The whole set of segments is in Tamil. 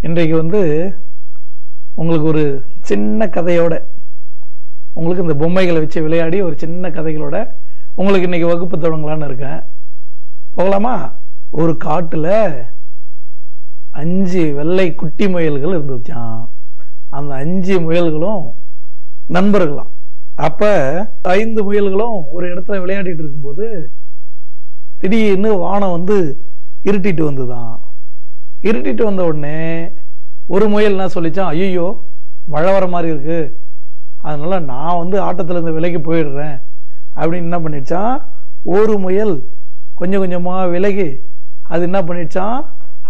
இன்றைக்கு உங்களுக்கு ஒரு சின்ன கதையோட, உங்களுக்கு இந்த பொம்மைகளை வச்சு விளையாடி ஒரு சின்ன கதைகளோட உங்களுக்கு இன்னைக்கு வகுப்பு தொடங்கலான்னு இருக்கேன். போகலாமா? ஒரு காட்டுல 5 வெள்ளை குட்டி முயல்கள் இருந்துச்சான். அந்த 5 முயல்களும் நண்பர்களாம். அப்ப 5 முயல்களும் ஒரு இடத்துல விளையாடிட்டு இருக்கும்போது திடீர்னு வானம் இருட்டிட்டு வந்துதான். இருட்டிட்டு வந்த உடனே ஒரு முயல் என்ன சொல்லிச்சான், ஐயோ மழை வர மாதிரி இருக்கு, அதனால நான் ஆட்டத்துல இருந்து விலகி போயிடுறேன் அப்படின்னு என்ன பண்ணிடுச்சான். ஒரு முயல் கொஞ்சம் கொஞ்சமா விலகி அது என்ன பண்ணிடுச்சான்,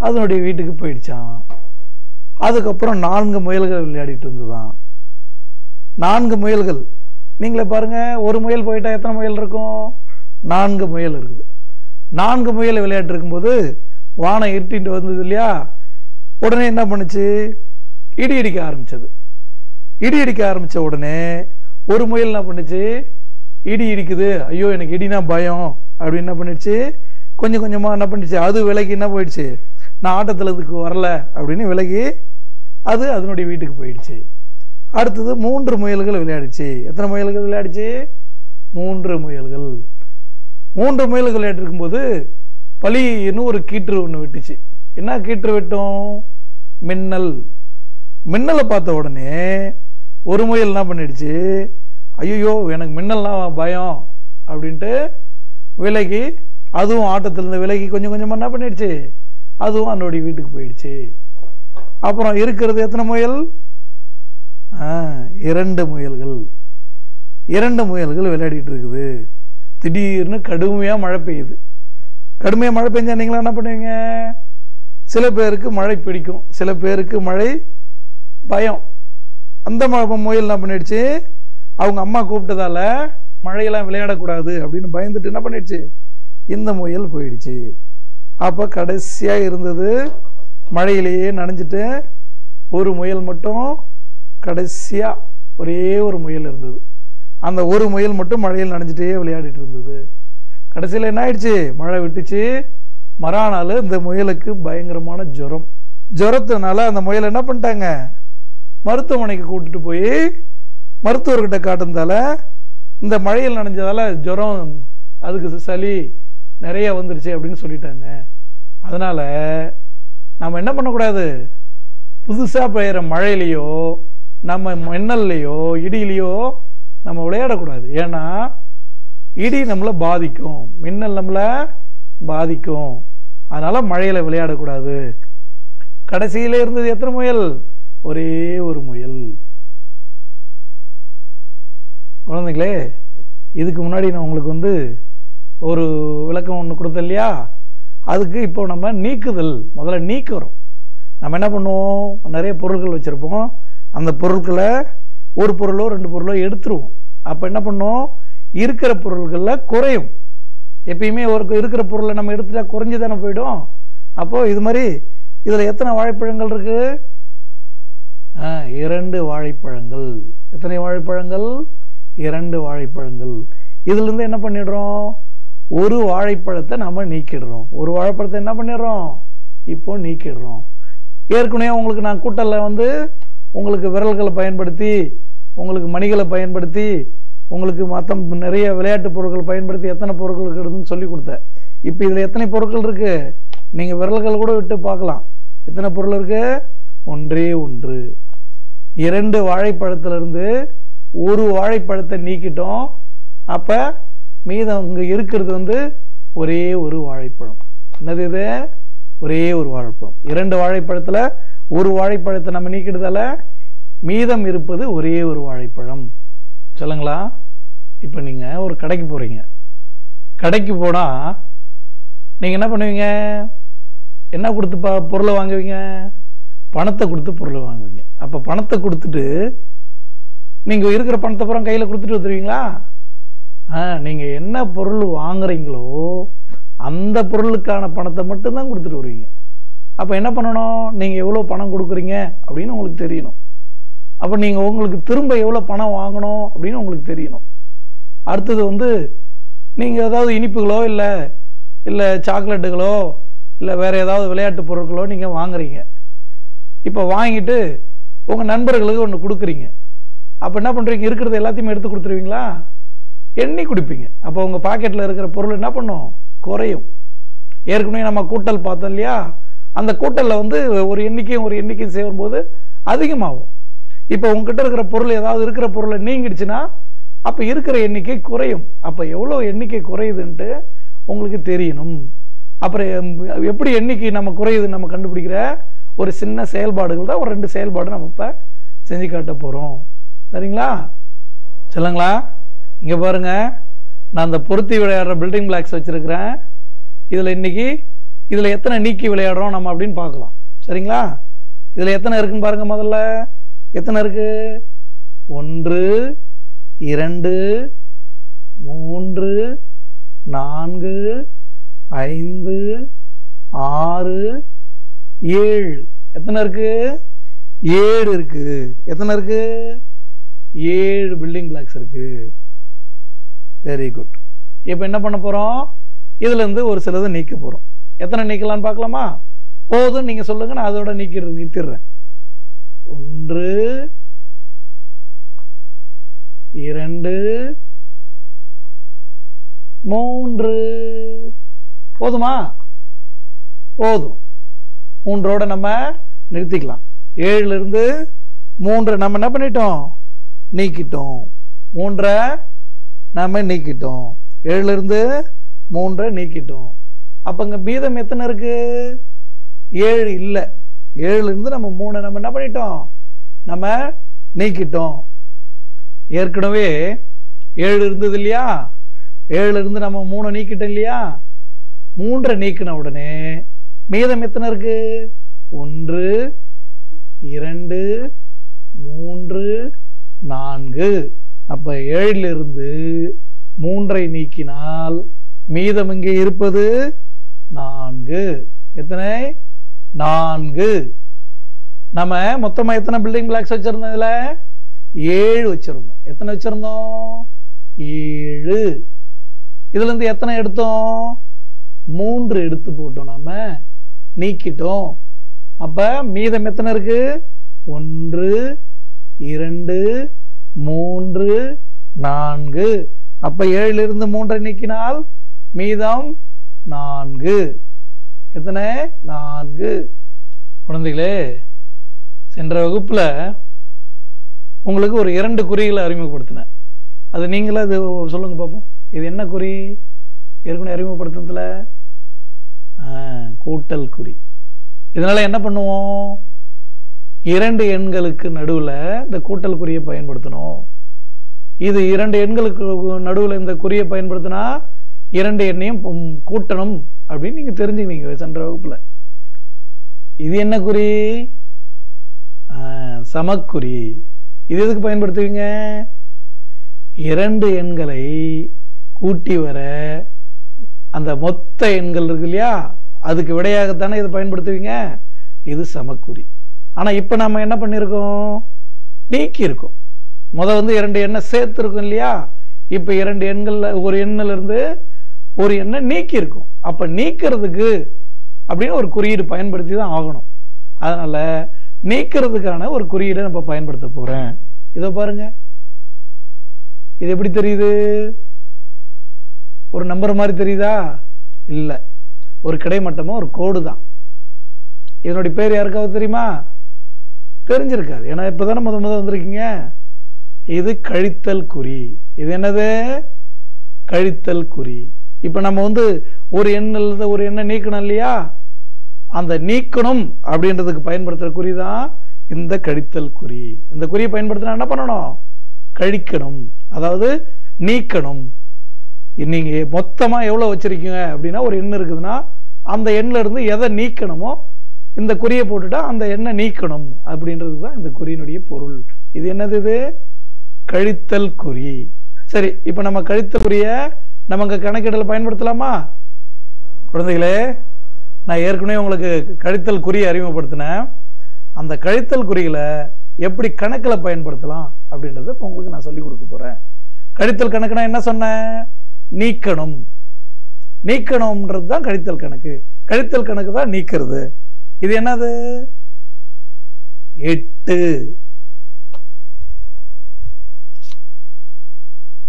அதனுடைய வீட்டுக்கு போயிடுச்சான். அதுக்கப்புறம் 4 முயல்கள் விளையாடிட்டு இருந்துதான். 4 முயல்கள், நீங்களே பாருங்க, ஒரு முயல் போயிட்டா எத்தனை முயல் இருக்கும்? 4 முயல் இருக்குது. 4 முயல் விளையாட்டு இருக்கும்போது வானம் இருட்டிட்டு வந்தது இல்லையா, உடனே என்ன பண்ணுச்சு, இடி இடிக்க ஆரம்பிச்சது. இடி இடிக்க ஆரம்பிச்ச உடனே ஒரு முயல் என்ன பண்ணுச்சு, இடி இடிக்குது, ஐயோ எனக்கு இடினா பயம் அப்படின்னு என்ன பண்ணிடுச்சு, கொஞ்சம் கொஞ்சமா என்ன பண்ணிடுச்சு, அது விலகி என்ன போயிடுச்சு, நான் ஆட்டத்துல இதுக்கு வரல அப்படின்னு விலகி அது அதனுடைய வீட்டுக்கு போயிடுச்சு. அடுத்தது 3 முயல்கள் விளையாடிச்சு. எத்தனை முயல்கள் விளையாடிச்சு? 3 முயல்கள். 3 முயல்கள் விளையாட்டு இருக்கும்போது பளின்னு ஒரு கீற்று ஒண்ணு விட்டுச்சு. என்ன கீற்று விட்டோம்? மின்னல். மின்னலை பார்த்த உடனே ஒரு முயல் என்ன பண்ணிடுச்சு, ஐயோ எனக்கு மின்னல்லாம் பயம் அப்படின்ட்டு விலகி அதுவும் ஆட்டத்திலிருந்து விலகி கொஞ்சம் கொஞ்சமா என்ன பண்ணிடுச்சு, அதுவும் அதனுடைய வீட்டுக்கு போயிடுச்சு. அப்புறம் இருக்கிறது எத்தனை முயல்? 2 முயல்கள். 2 முயல்கள் விளையாடிட்டு இருக்குது. திடீர்னு கடுமையா மழை பெய்யுது. கடுமையா மழை பெஞ்சா நீங்களா என்ன பண்ணுவீங்க? சில பேருக்கு மழை பிடிக்கும், சில பேருக்கு மழை பயம். அந்த முயல் என்ன பண்ணிடுச்சு, அவங்க அம்மா கூப்பிட்டதால மழையெல்லாம் விளையாடக்கூடாது அப்படின்னு பயந்துட்டு என்ன பண்ணிடுச்சு, இந்த முயல் போயிடுச்சு. அப்ப கடைசியா இருந்தது மழையிலேயே நனைஞ்சிட்டு ஒரு முயல் மட்டும், கடைசியா ஒரே ஒரு முயல் இருந்தது. அந்த ஒரு முயல் மட்டும் மழையில் நனைஞ்சிட்டே விளையாடிட்டு இருந்தது. கடைசியில என்ன ஆயிடுச்சு, மழை விட்டுச்சு. மறுநாள் இந்த முயலுக்கு பயங்கரமான ஜுரம். ஜுரத்தினால அந்த முயல் என்ன பண்ணிட்டாங்க, மருத்துவமனைக்கு கூட்டிட்டு போய் மருத்துவர்கிட்ட காட்டுனதால இந்த மழையில் நனைஞ்சதால ஜுரம், அதுக்கு சளி நிறைய வந்துருச்சு அப்படின்னு சொல்லிட்டாங்க. அதனால நம்ம என்ன பண்ணக்கூடாது, புதுசா பெய்யற மழையிலையோ நம்ம மின்னல்லையோ இடியிலையோ நம்ம விளையாடக்கூடாது. ஏன்னா இடி நம்மளை பாதிக்கும், மின்னல் நம்மளை பாதிக்கும். அதனால மழையில விளையாடக்கூடாது. கடைசியில இருந்தது எத்தனை முயல்? ஒரே ஒரு முயல். குழந்தைங்களே, இதுக்கு முன்னாடி நான் உங்களுக்கு ஒரு விளக்கம் ஒன்று கொடுத்தேன் இல்லையா, அதுக்கு இப்போ நம்ம நீக்குதல், முதல்ல நீக்கிறோம். நம்ம என்ன பண்ணுவோம், நிறைய பொருட்கள் வச்சிருப்போம், அந்த பொருட்களை ஒரு பொருளோ 2 பொருளோ எடுத்துருவோம். அப்ப என்ன பண்ணுவோம், இருக்கிற பொருள்கள்ல குறையும். எப்பயுமே ஒரு இருக்கிற பொருளை நம்ம எடுத்துட்டா குறைஞ்சு தானே போயிடும். அப்போ இது மாதிரி இதுல எத்தனை வாழைப்பழங்கள் இருக்கு? 2 வாழைப்பழங்கள். எத்தனை வாழைப்பழங்கள்? 2 வாழைப்பழங்கள். இதுல இருந்து என்ன பண்ணிடுறோம், ஒரு வாழைப்பழத்தை நம்ம நீக்கிடுறோம். ஒரு வாழைப்பழத்தை என்ன பண்ணிடுறோம், இப்போ நீக்கிடுறோம். ஏற்கனவே உங்களுக்கு நான் கூட்டல்ல உங்களுக்கு விரல்களை பயன்படுத்தி, உங்களுக்கு மணிகளை பயன்படுத்தி, உங்களுக்கு மற்ற நிறைய விளையாட்டு பொருட்கள் பயன்படுத்தி எத்தனை பொருட்கள் இருக்குதுன்னு சொல்லி கொடுத்தேன். இப்ப இதுல எத்தனை பொருட்கள் இருக்கு, நீங்க விரல்கள் கூட விட்டு பார்க்கலாம். எத்தனை பொருள் இருக்கு? ஒன்றே ஒன்று. 2 வாழைப்பழத்துல இருந்து ஒரு வாழைப்பழத்தை நீக்கிட்டோம். அப்ப மீதம் இங்க இருக்கிறது ஒரே ஒரு வாழைப்பழம். என்னது இது? ஒரே ஒரு வாழைப்பழம். 2 வாழைப்பழத்துல ஒரு வாழைப்பழத்தை நம்ம நீக்கிட்டதால மீதம் இருப்பது ஒரே ஒரு வாழைப்பழம். சொல்லுங்களா? இப்ப நீங்க ஒரு கடைக்கு போறீங்க. கடைக்கு போனா நீங்க என்ன பண்ணுவீங்க, என்ன கொடுத்து பொருளை வாங்குவீங்க? பணத்தை கொடுத்து பொருளை வாங்குவீங்க. அப்ப பணத்தை கொடுத்துட்டு நீங்க இருக்கிற பணத்தை பூரா கையில கொடுத்துட்டு வந்துருவீங்களா? நீங்க என்ன பொருள் வாங்குறீங்களோ அந்த பொருளுக்கான பணத்தை மட்டும்தான் கொடுத்துட்டு வருவீங்க. அப்ப என்ன பண்ணணும், நீங்க எவ்வளவு பணம் கொடுக்குறீங்க அப்படின்னு உங்களுக்கு தெரியணும். அப்ப நீங்க உங்களுக்கு திரும்ப எவ்வளவு பணம் வாங்கணும் அப்படின்னு உங்களுக்கு தெரியணும். அடுத்தது நீங்க ஏதாவது இனிப்புகளோ இல்ல சாக்லேட்டுகளோ இல்ல வேற ஏதாவது விளையாட்டு பொருட்களோ நீங்க வாங்குறீங்க. இப்போ வாங்கிட்டு உங்க நண்பர்களுக்கு ஒன்று கொடுக்குறீங்க. அப்போ என்ன பண்றீங்க? இருக்கிறது எல்லாத்தையுமே எடுத்து கொடுத்துருவீங்களா? எண்ணி குடிப்பீங்க. அப்போ உங்க பாக்கெட்ல இருக்கிற பொருள் என்ன பண்ணும்? குறையும். ஏற்கனவே நம்ம கூட்டல் பார்த்தோம் இல்லையா? அந்த கூட்டல்ல வந்து ஒரு எண்ணிக்கையும் சேரும்போது அதிகமாகும். இப்போ உங்ககிட்ட இருக்கிற பொருள் ஏதாவது இருக்கிற பொருளை நீங்கிடுச்சுன்னா அப்ப இருக்கிற எண்ணிக்கை குறையும். அப்ப எவ்வளவு எண்ணிக்கை குறையுதுன்ட்டு உங்களுக்கு தெரியணும். அப்புறம் எப்படி எண்ணிக்கை நம்ம குறையுதுன்னு நம்ம கண்டுபிடிக்கிற ஒரு சின்ன செயல்பாடுகள் தான் ஒரு 2 செயல்பாடு நம்ம இப்ப செஞ்சு காட்ட போறோம். சரிங்களா? சொல்லுங்களா? இங்க பாருங்க, நான் அந்த பொருத்தி விளையாடுற பில்டிங் பிளாக்ஸ் வச்சிருக்கிறேன். இதுல எத்தனை நீக்கி விளையாடுறோம் நம்ம அப்படின்னு பார்க்கலாம். சரிங்களா? இதுல எத்தனை இருக்குன்னு பாருங்க. முதல்ல எத்தனை இருக்கு? 1 2 3 4 5 6 7. எத்தனை இருக்கு? 7 இருக்கு. எத்தனை இருக்கு? 7 பில்டிங் பிளாக்ஸ் இருக்கு. Very good. இப்ப என்ன பண்ண போறோம்? இதுல இருந்து ஒரு சிலதை நீக்க போறோம். எத்தனை நீக்கலாம்னு பார்க்கலாமா? போதும் நீங்க சொல்லுங்க, நான் அதோட நிறுத்திடுறேன். 1 2 3. போதுமா? போதும். 3ஓட நம்ம நிறுத்திக்கலாம். 7ல இருந்து 3 நம்ம என்ன பண்ணிட்டோம்? நீக்கிட்டோம். 3 நாம நீக்கிட்டோம். 7ல இருந்து 3 நீக்கிட்டோம். அப்ப இங்க மீதம் எத்தனை இருக்கு? 7 இல்ல. 7ல இருந்து நம்ம 3 நம்ம என்ன பண்ணிட்டோம்? நம்ம நீக்கிட்டோம். ஏற்கனவே 7 இருந்தது இல்லையா? 7ல இருந்து நம்ம 3 நீக்கிட்டோம் இல்லையா? 3 நீக்கின உடனே மீதம் எத்தனை இருக்கு? 1 2 3 4. அப்ப 7ல இருந்து 3ஐ நீக்கினால் மீதம் இங்கே இருப்பது 4. எத்தனை? 4. நம்ம மொத்தமா எத்தனை பில்டிங் பிளாக்ஸ் வச்சிருந்தோம்? இதுல 7 வச்சிருந்தோம். எத்தனை வச்சிருந்தோம்? 7. இதுல இருந்து எத்தனை எடுத்தோம்? 3 எடுத்து போட்டோம். நாம நீக்கிட்டோம். அப்ப மீதம் எத்தனை இருக்கு? 1 2 3 4. அப்ப 7ல இருந்து 3ஐ நீக்கினால் மீதம் 4. எத்தனை? 4. குழந்தைகளே, சென்ற வகுப்புல உங்களுக்கு ஒரு 2 குறிகளை அறிமுகப்படுத்தினேன். அது நீங்களே அது சொல்லுங்க பார்ப்போம். இது என்ன குறி? ஏற்கனவே அறிமுகப்படுத்துறதுல கூட்டல் குறி. இதனால என்ன பண்ணுவோம்? 2 எண்களுக்கு நடுவுல இந்த கூட்டல் குறியை பயன்படுத்தணும். இது 2 எண்களுக்கு நடுவுல இந்த குறியை பயன்படுத்தினா 2 எண்ணையும் கூட்டணும் அப்படின்னு நீங்க தெரிஞ்சுக்கினீங்க சென்ற வகுப்புல. இது என்ன குறி? சமக்குறி. இது எதுக்கு பயன்படுத்துவீங்க? 2 எண்களை கூட்டி வர அந்த மொத்த எண்கள் இருக்கு இல்லையா, அதுக்கு விடையாகத்தானே இதை பயன்படுத்துவீங்க. இது சமக்குறி. ஆனா இப்ப நம்ம என்ன பண்ணிருக்கோம்? நீக்கி இருக்கோம். வந்து 2 எண்ணை சேர்த்து இருக்கும் இல்லையா? இப்ப 2 எண்கள்ல ஒரு எண்ணில இருந்து ஒரு எண்ணை நீக்கி இருக்கும். அப்ப நீக்கிறதுக்கு அப்படின்னு ஒரு குறியீடு பயன்படுத்தி தான் ஆகணும். அதனால நீக்கிறதுக்கான ஒரு குறியீடை நம்ம பயன்படுத்த போறேன். இதை பாருங்க. இது எப்படி தெரியுது? ஒரு நம்பர் மாதிரி தெரியுதா? இல்ல, ஒரு கிடைமட்டமா ஒரு கோடு தான். இதனுடைய பேர் யாருக்காவது தெரியுமா? தெரிஞ்சிருக்காது. ஏன்னா இப்பதானே முத வந்திருக்கீங்க. இது கழித்தல் குறி. இது என்னது? கழித்தல் குறி. இப்ப நம்ம ஒரு எண்ணில் ஒரு எண்ணை நீக்கணும் இல்லையா? அந்த நீக்கணும் அப்படின்றதுக்கு பயன்படுத்துற குறிதான் இந்த கழித்தல் குறி. இந்த குறியை பயன்படுத்தினா என்ன பண்ணணும்? கழிக்கணும், அதாவது நீக்கணும். நீங்க மொத்தமா எவ்வளவு வச்சிருக்கீங்க அப்படின்னா ஒரு எண் இருக்குதுன்னா அந்த எண்ணில இருந்து எதை நீக்கணுமோ இந்த குறியை போட்டுட்டா அந்த எண்ணை நீக்கணும் அப்படின்றதுதான் இந்த குறியினுடைய பொருள். இது என்னது? இது கழித்தல் குறி. சரி, இப்ப நம்ம கழித்தல் குறிய நமக்கு கணக்கீடுல பயன்படுத்தலாமா? குழந்தைகளே, நான் ஏற்கனவே உங்களுக்கு கழித்தல் குறியை அறிமுகப்படுத்தினேன். அந்த கழித்தல் குறிகளை எப்படி கணக்குல பயன்படுத்தலாம் அப்படின்றத இப்ப உங்களுக்கு நான் சொல்லி கொடுக்க போறேன். கழித்தல் கணக்குனா என்ன சொன்னேன்? நீக்கணும். நீக்கணும்ன்றது தான் கழித்தல் கணக்கு. கழித்தல் கணக்கு தான் நீக்கிறது. இது என்னது? 8.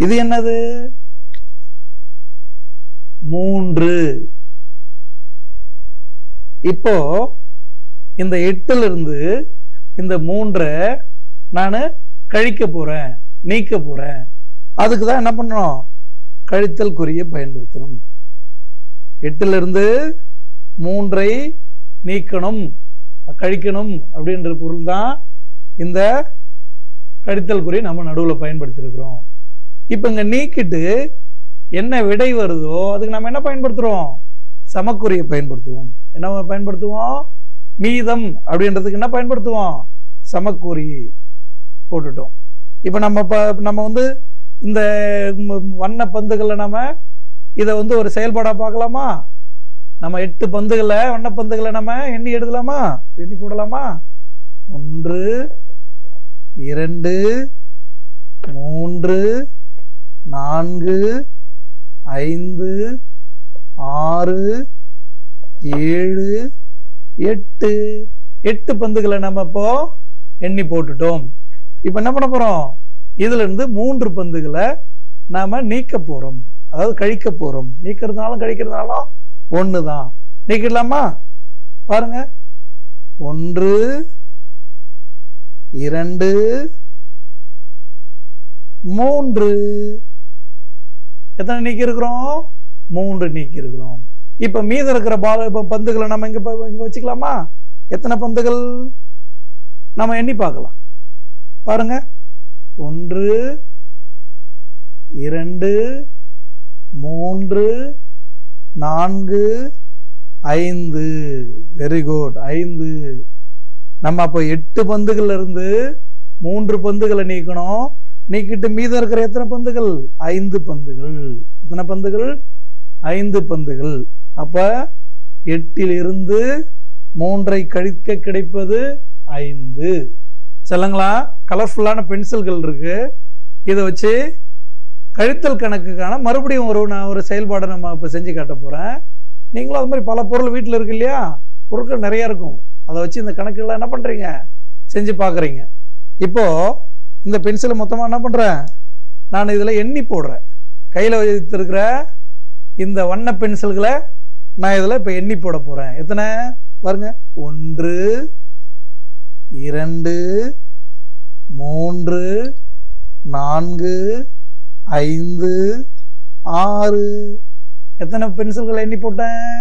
இது என்னது? 3. இப்போ இந்த 8ல இருந்து இந்த 3 நான் கழிக்க போறேன், நீக்க போறேன். அதுக்கு தான் என்ன பண்ணணும்? கழித்தல் குறியை பயன்படுத்தணும். 8ல இருந்து 3 நீக்கணும், கழிக்கணும் அப்படின்ற பொருள் தான் இந்த கழித்தல் குறி நம்ம நடுவில் பயன்படுத்தி இருக்கிறோம். இப்ப இங்க நீக்கிட்டு என்ன விடை வருதோ அதுக்கு நம்ம என்ன பயன்படுத்துறோம்? சமக்குறியை பயன்படுத்துவோம். என்ன பயன்படுத்துவோம்? மீதம் அப்படின்றதுக்கு என்ன பயன்படுத்துவோம்? சமக்குறி போட்டுட்டோம். இப்ப நம்ம வந்து இந்த வண்ண பந்துகளை நம்ம இதை வந்து ஒரு செயல்பாடா பார்க்கலாமா? நம்ம 8 பந்துகளை, வண்ண பந்துகளை நம்ம எண்ணி எழுதலாமா? எண்ணி போடலாமா? 1 2 3 4 5 6 7 8. 8 பந்துகளை நம்ம இப்போ எண்ணி போட்டுட்டோம். இப்ப என்ன பண்ண போறோம்? இதுல இருந்து 3 பந்துகளை நாம நீக்க போறோம், அதாவது கழிக்க போறோம். நீக்கிறதுனாலும் கழிக்கிறதுனாலும் ஒண்ணுதான். நீக்கிடலாமா? பாருங்க, 1 2 3. எத்தனை நீக்கி இருக்கிறோம்? 3 நீக்கி இருக்கிறோம். இப்ப மீத இருக்கிற பந்துகளை நம்ம இங்க வச்சுக்கலாமா? எத்தனை பந்துகள் நம்ம எண்ணி பார்க்கலாம். பாருங்க, 1 2 3 4 5. Very good, 5. நம்ம அப்போ 8 பந்துகள்ல இருந்து 3 பந்துகளை நீக்கணும். நீக்கிட்டு மீதம் இருக்கிற எத்தனை பந்துகள்? 5 பந்துகள். எத்தனை பந்துகள்? 5 பந்துகள். அப்ப 8ல் இருந்து 3 கழிக்க கிடைப்பது 5. சொல்லுங்களா? கலர்ஃபுல்லான பென்சில்கள் இருக்கு. இதை வச்சு கழித்தல் கணக்குக்கான மறுபடியும் ஒரு செயல்பாடை நம்ம இப்ப செஞ்சு காட்ட போறேன். நீங்களும் அது மாதிரி பல பொருள் வீட்டில் இருக்கு இல்லையா? பொருட்கள் நிறைய இருக்கும். அதை வச்சு இந்த கணக்குகளை என்ன பண்றீங்க? செஞ்சு பாக்குறீங்க. இப்போ இந்த பென்சிலை மொத்தமா என்ன பண்றேன்? நான் இதுல எண்ணி போடுறேன். கையில வைத்திருக்கிற இந்த வண்ண பென்சில்களை நான் இதுல இப்ப எண்ணி போட போறேன். எத்தனை பாருங்க, 1 2 3 4 5 6. எத்தனை பென்சில்களை எண்ணி போட்டேன்?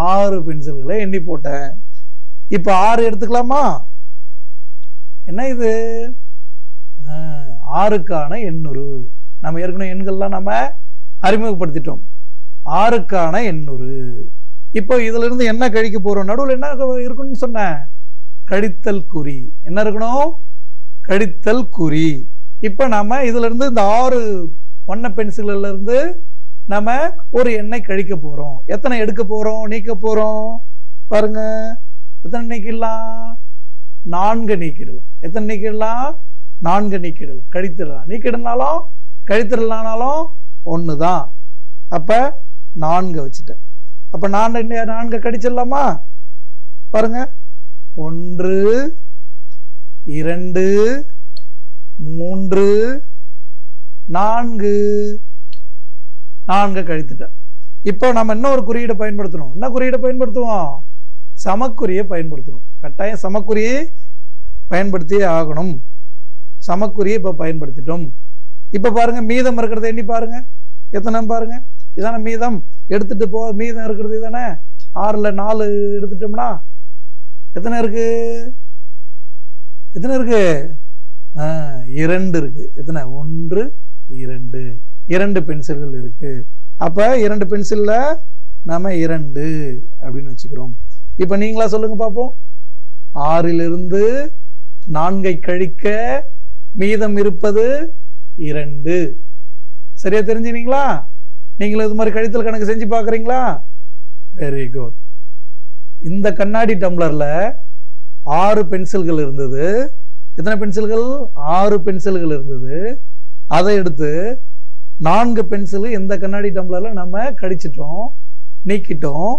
6 பென்சில்களை எண்ணி போட்டேன். இப்ப 6 எடுத்துக்கலாமா? என்ன இது? 6க்கான எண்ணுரு. நம்ம ஏற்கனவே எண்கள்லாம் நம்ம அறிமுகப்படுத்திட்டோம். 6க்கான எண்ணுரு. இப்போ இதுல இருந்து என்ன கழிக்க போறோம்? நடுவில் என்ன இருக்குன்னு சொன்ன? கழித்தல் குறி. என்ன இருக்கணும்? கழித்தல் குறி. இப்ப நாம இதுல இருந்து இந்த 6 வண்ண பென்சில்ல இருந்து நம்ம ஒரு எண்ணை கழிக்க போறோம். எத்தனை எடுக்க போறோம்? நீக்க போறோம். பாருங்க, எத்தனை நீக்கிடலாம்? 4 நீக்கிடலாம். எத்தனை நீக்கிடலாம்? 4 நீக்கிடலாம். கழித்திடலாம். நீக்கிடனாலும் கழித்திடலானாலும் ஒண்ணுதான். அப்ப 4 வச்சுட்டேன். அப்ப 4 கழிச்சிடலாமா? பாருங்க, 1 2 3 4. 4 கழித்துட்டேன். இப்போ நம்ம இன்னொரு குறியீடை பயன்படுத்தணும். என்ன குறியீடை பயன்படுத்துவோம்? சமக்குறியை பயன்படுத்தணும். கட்டாயம் சமக்குறியை பயன்படுத்தியே ஆகணும். சமக்குறியை இப்ப பயன்படுத்திட்டோம். இப்ப பாருங்க, மீதம் இருக்கிறத எண்ணி பாருங்க. எத்தனை பாருங்க? இதான மீதம். எடுத்துட்டு போ. மீதம் இருக்கிறது இதானே. 6ல் 4 எடுத்துட்டோம்னா எத்தனை இருக்கு? எத்தனை இருக்கு? 2 இருக்கு. எத்தனை? 1 2. 2 பென்சில்கள் இருக்கு. அப்ப 2 பென்சில்ல நாம 2 அப்படின்னு வச்சுக்கிறோம். இப்ப நீங்களா சொல்லுங்க பாப்போம். 6ல் இருந்து 4 கழிக்க மீதம் இருப்பது 2. சரியா தெரிஞ்சுனீங்களா? நீங்களும் இது மாதிரி கழித்தல் கணக்கு செஞ்சு பாக்குறீங்களா? Very good. இந்த கண்ணாடி டம்ளர்ல 6 பென்சில்கள் இருந்தது. எத்தனை பென்சில்கள்? 6 பென்சில்கள் இருந்தது. அதை எடுத்து 4 பென்சில் இந்த கண்ணாடி டம்ளர்ல நம்ம கழிச்சிட்டோம், நீக்கிட்டோம்.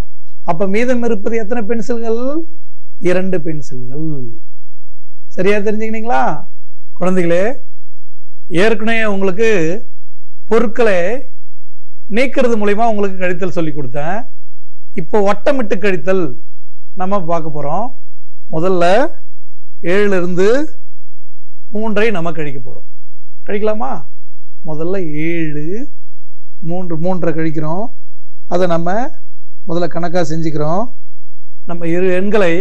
அப்ப மீதம் இருப்பது எத்தனை பென்சில்கள்? 2 பென்சில்கள். சரியா தெரிஞ்சுக்கிட்டீங்களா குழந்தைகளே? ஏற்கனவே உங்களுக்கு பொருட்களை நீக்கிறது மூலமா உங்களுக்கு கழித்தல் சொல்லி கொடுத்தேன். இப்போ வட்டமிட்டு கழித்தல் நம்ம பார்க்க போறோம். முதல்ல 7 இருந்து 3 நம்ம கழிக்க போறோம். கழிக்கலாமா? முதல்ல 7 3 கழிக்கிறோம். அதை நம்ம முதல்ல கணக்கா செஞ்சுக்கிறோம். நம்ம இரு எண்களை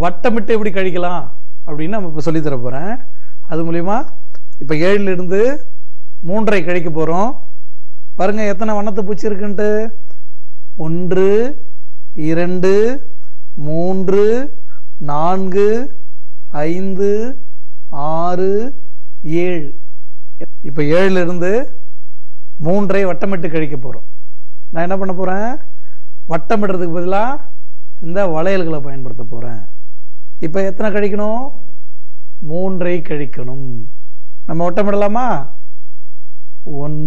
வட்டமிட்டு எப்படி கழிக்கலாம் அப்படின்னு நம்ம இப்போ சொல்லித்தர போறேன். அது மூலியமா இப்போ 7 இருந்து 3 கழிக்க போறோம். பாருங்க எத்தனை வண்ணத்து பூச்சி இருக்குன்ட்டு. 1 2 3 4 5 6 7. இப்போ 7 இருந்து 3 வட்டமிட்டு கழிக்க போறோம். நான் என்ன பண்ண போறேன்? வட்டமிடுறதுக்கு பதிலாக இந்த வளையல்களை பயன்படுத்த போறேன். இப்போ எத்தனை கழிக்கணும்? 3 கழிக்கணும். நம்ம வட்டமிடலாமா? 1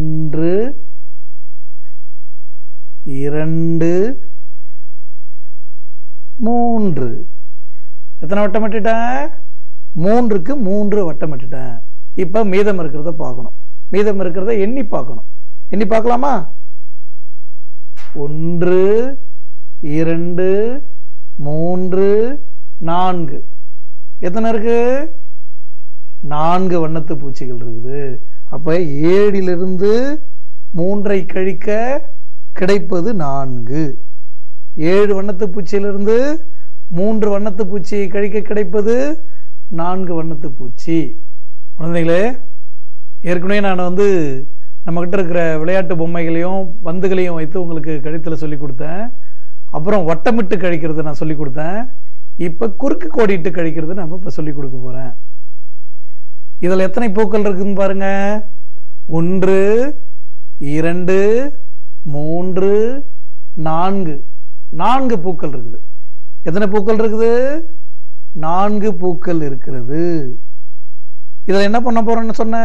2 3. எத்தனை வட்டமிட்டுட்டேன்? 3க்கு 3 வட்டமிட்டுட்டேன். இப்ப மீதம் இருக்கிறத பார்க்கணும். மீதம் இருக்கிறத எண்ணி பார்க்கணும். எண்ணி பார்க்கலாமா? 1 2 3 4. எத்தனை இருக்கு? 4 வண்ணத்து பூச்சிகள் இருக்குது. அப்ப 7 3 கழிக்க கிடைப்பது 4. 7 வண்ணத்து பூச்சியிலிருந்து 3 வண்ணத்து பூச்சியை கழிக்க கிடைப்பது 4 வண்ணத்து பூச்சி. குழந்தைகளே, ஏற்கனவே நான் நம்ம கிட்ட இருக்கிற விளையாட்டு பொம்மைகளையும் பந்துகளையும் வைத்து உங்களுக்கு கழித்தல சொல்லி கொடுத்தேன். அப்புறம் வட்டமிட்டு கழிக்கிறது நான் சொல்லி கொடுத்தேன். இப்ப குறுக்கு கோடிட்டு கழிக்கிறது நம்ம இப்ப சொல்லி கொடுக்க போறேன். இதுல எத்தனை பூக்கள் இருக்குன்னு பாருங்க. 1 2 3 4. 4 பூக்கள் இருக்குது. எத்தனை பூக்கள் இருக்குது? 4 பூக்கள் இருக்கிறது. இதுல என்ன பண்ண போறோம்னு சொன்ன?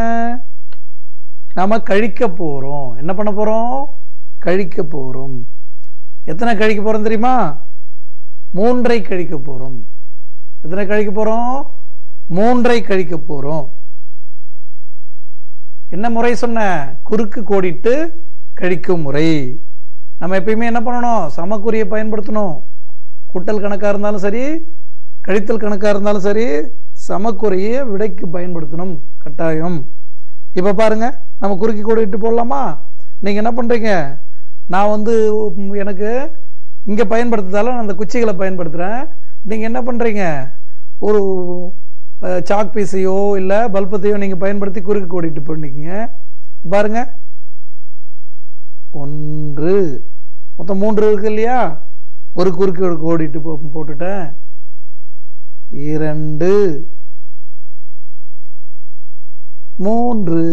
நாம கழிக்க போறோம். என்ன பண்ண போறோம்? கழிக்க போறோம். எத்தனை கழிக்க போறோம் தெரியுமா? 3 கழிக்க போறோம். எத்தனை கழிக்க போறோம்? 3 கழிக்க போறோம். என்ன முறை சொன்ன? குறுக்கு கோடிட்டு கழிக்கும் முறை. நம்ம எப்பயுமே என்ன பண்ணணும்? சமக்குறியை பயன்படுத்தணும். கூட்டல் கணக்கா இருந்தாலும் சரி, கழித்தல் கணக்கா இருந்தாலும் சரி, சமக்குறியை விடைக்கு பயன்படுத்தணும் கட்டாயம். இப்ப பாருங்க, நம்ம குறுக்கி கோடிட்டு போடலாமா? நீங்க என்ன பண்றீங்க? நான் எனக்கு இங்க பயன்படுத்துறதால நான் அந்த குச்சிகளை பயன்படுத்துறேன். நீங்க என்ன பண்றீங்க? ஒரு சாக் பீஸையோ இல்ல பல்பத்தையோ நீங்க பயன்படுத்தி குறுக்கு கோடிட்டு பண்ணிக்கங்க. பாருங்க, 1 மொத்தம் 3 இருக்கு இல்லையா? ஒரு குறுக்கு கோடிட்டு போட்டுட்டேன். 2 3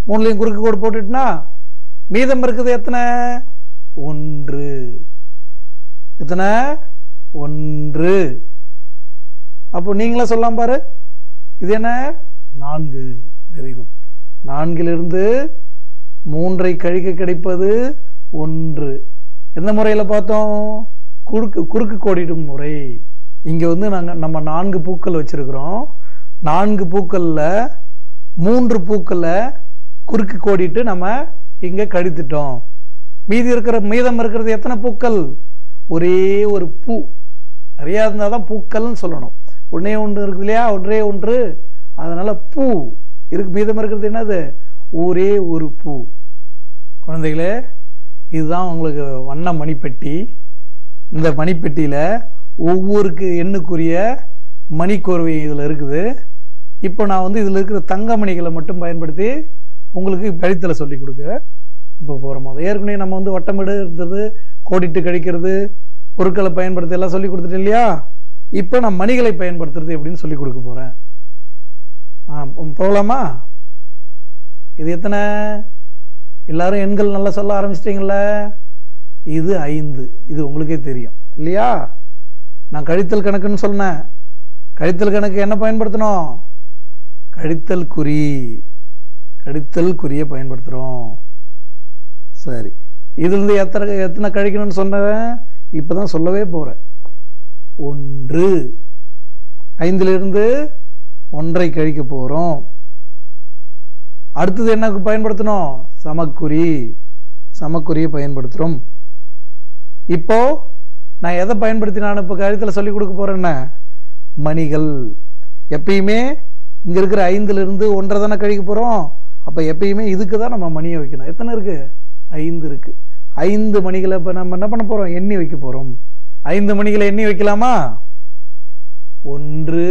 3லையும் குறுக்கு கோடு போட்டுட்டுனா மீதம் இருக்குது எத்தனை? 1. எத்தனை? 1. அப்போ நீங்களே சொல்லலாம் பாரு. இது என்ன? 4. Very good. 4 3 கழிக்க கிடைப்பது 1. எந்த முறையில பார்த்தோம்? குறுக்கு கோடிடும் முறை. இங்க நம்ம 4 பூக்கள் வச்சிருக்கிறோம். 4 பூக்கள்ல 3 பூக்கள்ல குறுக்கு கோடிட்டு நம்ம இங்க கழித்துட்டோம். மீதம் இருக்கிறது எத்தனை பூக்கள்? ஒரே ஒரு பூ. நிறைய இருந்தாதான் பூக்கள்னு சொல்லணும். ஒன்னே ஒன்று இருக்கு இல்லையா? ஒன்றே ஒன்று. அதனால பூ இருக்கு. மீதம் இருக்கிறது என்னது? ஒரே ஒரு பூ. குழந்தைகளே, இதுதான் உங்களுக்கு வண்ண மணிப்பெட்டி. இந்த மணிப்பெட்டியில ஒவ்வொரு எண்ணுக்குரிய மணிக்கோர்வை இதுல இருக்குது. இப்போ நான் இதுல இருக்கிற தங்க மணிகளை மட்டும் பயன்படுத்தி உங்களுக்கு கழித்தலை சொல்லி கொடுக்க இப்போ போறோம். ஏற்கனவே நம்ம வட்டமிடுறது, கோடிட்டு கழிக்கிறது, பொருட்களை பயன்படுத்தி எல்லாம் சொல்லி கொடுத்துட்டு இல்லையா? இப்போ நான் மணிகளை பயன்படுத்துறது எப்படின்னு சொல்லி கொடுக்க போறேன். போகலாமா? இது எத்தனை? எல்லாரும் எண்கள் நல்லா சொல்ல ஆரம்பிச்சிட்டீங்கல்ல? இது 5. இது உங்களுக்கே தெரியும் இல்லையா? நான் கழித்தல் கணக்குன்னு சொன்னேன். கழித்தல் கணக்கு என்ன பயன்படுத்தணும்? கழித்தல் குறியை பயன்படுத்துறோம். சரி, இதுல இருந்து எத்தனை கழிக்கணும்னு சொன்னேன். இப்பதான் சொல்லவே போறேன். 1. 5லிருந்து 1 கழிக்க போறோம். அடுத்தது என்ன பயன்படுத்தணும்? சமக்குறி. சமக்குறியை பயன்படுத்துறோம். இப்போ நான் எதை பயன்படுத்தி நான் இப்ப கருத்துல சொல்லி கொடுக்க போறேன்னா மணிகள். எப்பயுமே இங்க இருக்கிற 5லிருந்து 1 தானே கழிக்க போறோம். அப்ப எப்பயுமே இதுக்கு தான் நம்ம மணியை வைக்கணும். எத்தனை இருக்கு? 5 இருக்கு. 5 மணிகளை இப்ப நம்ம என்ன பண்ண போறோம்? எண்ணி வைக்க போறோம். 5 மணிகளை எண்ணி வைக்கலாமா? 1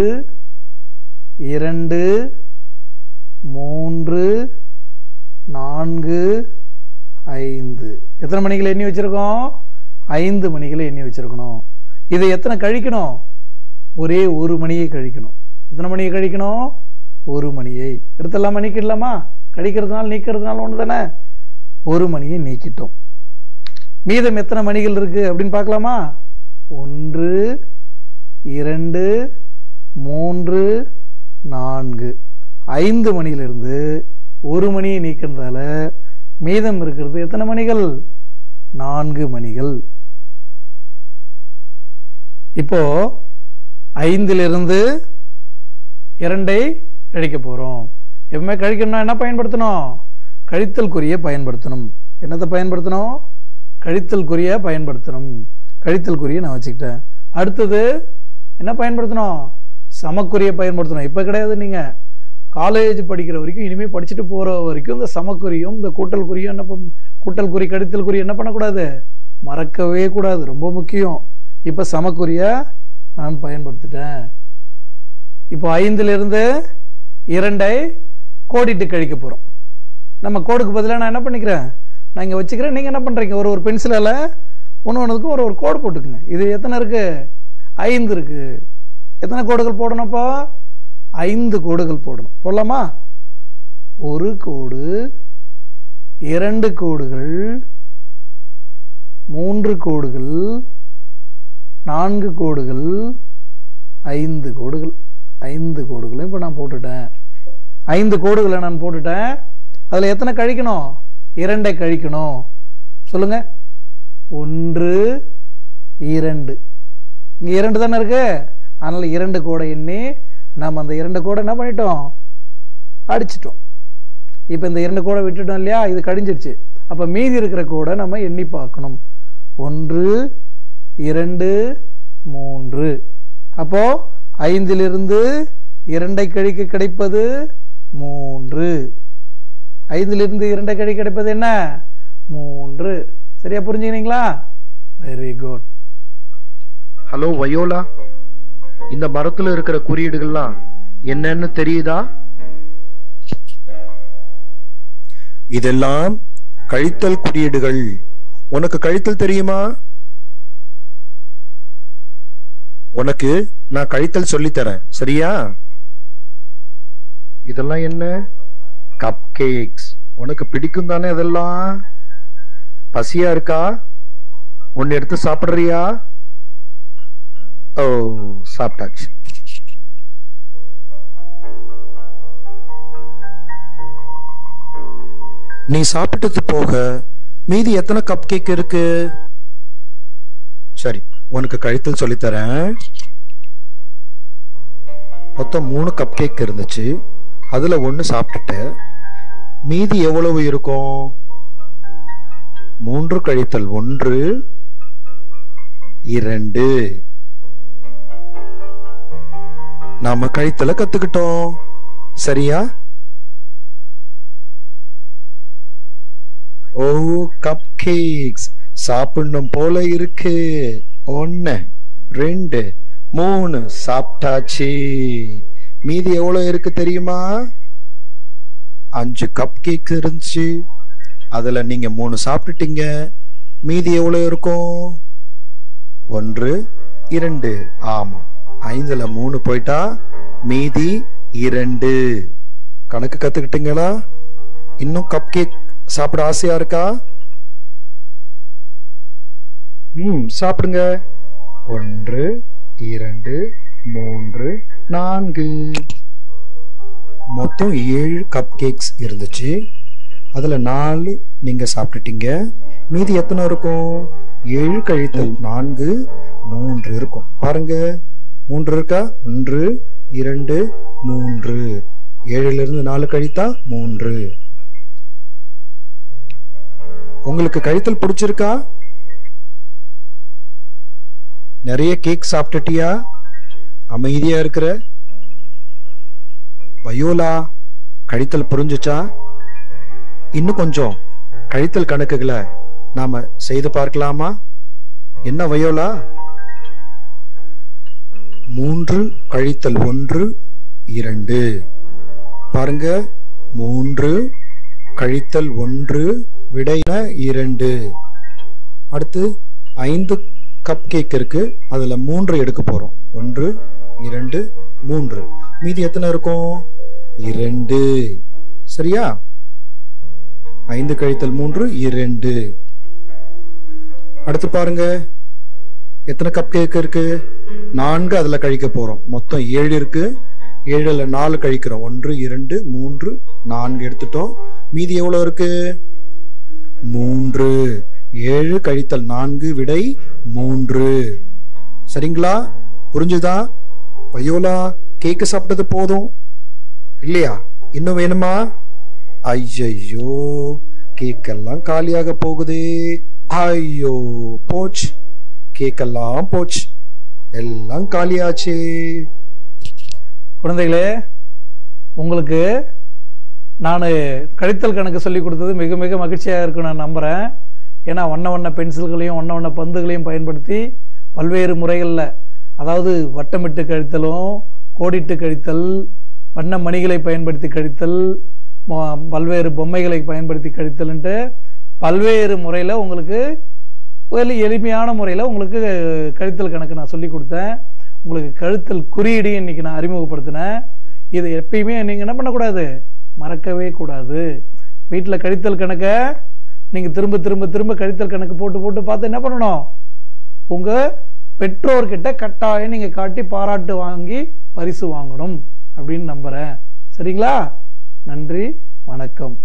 2 3 4 5. எத்தனை மணிகளை எண்ணி வச்சிருக்கோம்? 5 மணிகளை எண்ணி வச்சிருக்கணும். இதை எத்தனை கழிக்கணும்? ஒரே ஒரு மணியை கழிக்கணும். எத்தனை மணியை கழிக்கணும்? ஒரு மணியை. எடுத்தெல்லாம் நீக்கிடலாமா? கழிக்கிறதுனால நீக்கிறதுனால ஒன்று தானே. ஒரு மணியை நீக்கிட்டோம். மீதம் எத்தனை மணிகள் இருக்கு அப்படின்னு பார்க்கலாமா? 1 2 3 4. 5 மணியிலிருந்து ஒரு மணியை நீக்கிறதால மீதம் இருக்கிறது எத்தனை மணிகள்? 4 மணிகள். இப்போ 5லிருந்து 2 கழிக்க போறோம். எப்பவுமே கழிக்கணும்னா என்ன பயன்படுத்தணும்? கழித்தல் குறியை பயன்படுத்தணும். என்னத்தை பயன்படுத்தணும்? கழித்தல் குறியை பயன்படுத்தணும். கழித்தல் குறியை நான் வச்சுக்கிட்டேன். அடுத்தது என்ன பயன்படுத்தணும்? சமக்குறியை பயன்படுத்தணும். இப்ப கிடையாது, நீங்க காலேஜ் படிக்கிற வரைக்கும், இனிமே படிச்சுட்டு போற வரைக்கும் இந்த சமக்குறியும் இந்த கூட்டல் குறியும் என்ன கூட்டல் குறி கழித்தல் குறி என்ன பண்ணக்கூடாது? மறக்கவே கூடாது. ரொம்ப முக்கியம். இப்ப சமக்குறிய நான் பயன்படுத்திட்டேன். இப்போ 5லிருந்து 2 கோடிட்டு கழிக்க போறோம். நம்ம கோடுக்கு பதிலாக நான் என்ன பண்ணிக்கிறேன்? நான் இங்க வச்சுக்கிறேன். நீங்க என்ன பண்றீங்க? ஒரு பென்சிலால ஒன்றுக்கும் ஒரு கோடு போட்டுக்குங்க. இது எத்தனை இருக்கு? 5 இருக்கு. எத்தனை கோடுகள் போடணும்ப்பா? 5 கோடுகள் போடணும். போடலாமா? 1 கோடு, 2 கோடுகள், 3 கோடுகள், 4 கோடுகள், 5 கோடுகள். 5 கோடுகளையும் இப்ப நான் போட்டுட்டேன். 5 கோடுகளை நான் போட்டுட்டேன். அதுல எத்தனை கழிக்கணும்? 2 கழிக்கணும். சொல்லுங்க. 1 2. இங்க 2 தானே இருக்கு. அதனால 2 கோடை எண்ணி நம்ம அந்த 2 கோடை என்ன பண்ணிட்டோம்? அடிச்சிட்டோம். இப்ப இந்த 2 கோடை விட்டுட்டோம் இல்லையா? இது கழிஞ்சிருச்சு. அப்ப மீதி இருக்கிற கோடை நம்ம எண்ணி பார்க்கணும். 1 2 3. அப்போ 5லிருந்து 2 கழிக்க கிடைப்பது 3. 5லிருந்து 2 கழிக்க கிடைப்பது என்ன? 3. சரியா புரிஞ்சுக்கிறீங்களா? Very good. ஹலோ வயோலா, இந்த மரத்துல இருக்கிற குறியீடுகள்லாம் என்னன்னு தெரியுதா? இதெல்லாம் கழித்தல் குறியீடுகள். உனக்கு கழித்தல் தெரியுமா? உனக்கு நான் கழித்தல் சொல்லித்தரேன், சரியா? இதெல்லாம் என்ன? Cup cakes. உனக்கு பிடிக்கும் தானே அதெல்லாம்? பசியா இருக்கா? ஒன்னு எடுத்து சாப்பிடுறியா? ஓ, சாப்பிட்டாச்சு. நீ சாப்பிட்டது போக மீதி எத்தனை கப் கேக் இருக்கு? சரி, உனக்கு கழித்தல் சொல்லித்தரேன். மொத்தம் 3 கப் கேக் இருந்துச்சு. அதுல 1 சாப்பிட்டுட்ட. மீதி எவ்வளவு இருக்கும்? 3 கழித்தல் 1 2. நாம கழித்தல கத்துக்கிட்டோம், சரியா? ஓ, கப் கேக்ஸ் சாப்பிடணும் போல இருக்கு. 1 2 3 சாப்பிட்டாச்சு. மீதி எவ்வளவு இருக்கு தெரியுமா? 5 கப் கேக் இருந்துச்சு. அதுல நீங்க 3 சாப்பிட்டுட்டீங்க. மீதி எவ்வளவு இருக்கும்? 1 2. ஆமா, 5ல 3 போயிட்டா மீதி 2. கணக்கு கத்துக்கிட்டீங்களா? இன்னும் கப் கேக் சாப்பிட ஆசையா இருக்கா? சாப்பிடுங்க. 1 2 3 4. மொத்தம் 7 கப் கேக்ஸ் இருந்துச்சு. அதுல 4 நீங்க சாப்பிட்டுட்டீங்க. மீதி எத்தனை இருக்கும்? 7 கழித்தல் 4 3 இருக்கும். பாருங்க 3 இருக்கா? 1 2 3. 7ல இருந்து 4 கழித்தா 3. உங்களுக்கு கழித்தல் பிடிச்சிருக்கா? நிறைய கேக் சாப்பிட்டுட்டியா? அமைதியா இருக்கிற வயோலா, கழித்தல் புரிஞ்சுச்சா? இன்னும் கொஞ்சம் கழித்தல் கணக்குகளை நாம செய்து பார்க்கலாமா? என்ன வயோலா? 3 கழித்தல் 1 2. பாருங்க 3 கழித்தல் 1 விடை 2. அடுத்து 5 கப் கேக் இருக்கு, அதுல 3 எடுக்க போறோம். 1 2 3. மீதி எத்தனை இருக்கும்? 2. சரியா? 5 கழித்தல் 3 2. அடுத்து பாருங்க எத்தனை கப் கேக் இருக்கு? 4 அதுல கழிக்க போறோம். மொத்தம் 7 இருக்கு. 7ல 4 கழிக்கிறோம். 1 2 3 4 எடுத்துட்டோம். மீதி எவ்வளவு இருக்கு? 3. 7 கழித்தல் 4 விடை 3. சரிங்களா? புரிஞ்சுதா? வயோலா, கேக்கு சாப்பிட்டது போதும் இல்லையா? இன்னும் வேணுமா? ஐயோ, கேக்கெல்லாம் காலியாக போகுதே. ஐயோ போச்சு, கேக்கெல்லாம் போச்சு, எல்லாம் காலியாச்சே. குழந்தைகளே, உங்களுக்கு நான் கழித்தல் கணக்கு சொல்லி கொடுத்தது மிக மிக மகிழ்ச்சியாக இருக்கும் நான் நம்புகிறேன். ஏன்னா வண்ண வண்ண பென்சில்களையும் வண்ண வண்ண பந்துகளையும் பயன்படுத்தி பல்வேறு முறைகளில், அதாவது வட்டமிட்டு கழித்தலும், கோடிட்டு கழித்தல், வண்ண மணிகளை பயன்படுத்தி கழித்தல், பல்வேறு பொம்மைகளை பயன்படுத்தி கழித்தல்ன்ட்டு பல்வேறு முறையில் உங்களுக்கு எளிமையான முறையில் உங்களுக்கு கழித்தல் கணக்கு நான் சொல்லி கொடுத்தேன். உங்களுக்கு கழித்தல் குறியீடு இன்னைக்கு நான் அறிமுகப்படுத்தினேன். இதை எப்பயுமே நீங்கள் என்ன பண்ணக்கூடாது? மறக்கவே கூடாது. வீட்டில் கழித்தல் கணக்கை நீங்கள் திரும்ப திரும்ப திரும்ப கழித்தல் கணக்கு போட்டு போட்டு பார்த்து என்ன பண்ணணும்? உங்கள் பெற்றோர்கிட்ட கட்டாயம் நீங்கள் காட்டி பாராட்டு வாங்கி பரிசு வாங்கணும் அப்படின்னு நம்புகிறேன். சரிங்களா? நன்றி, வணக்கம்.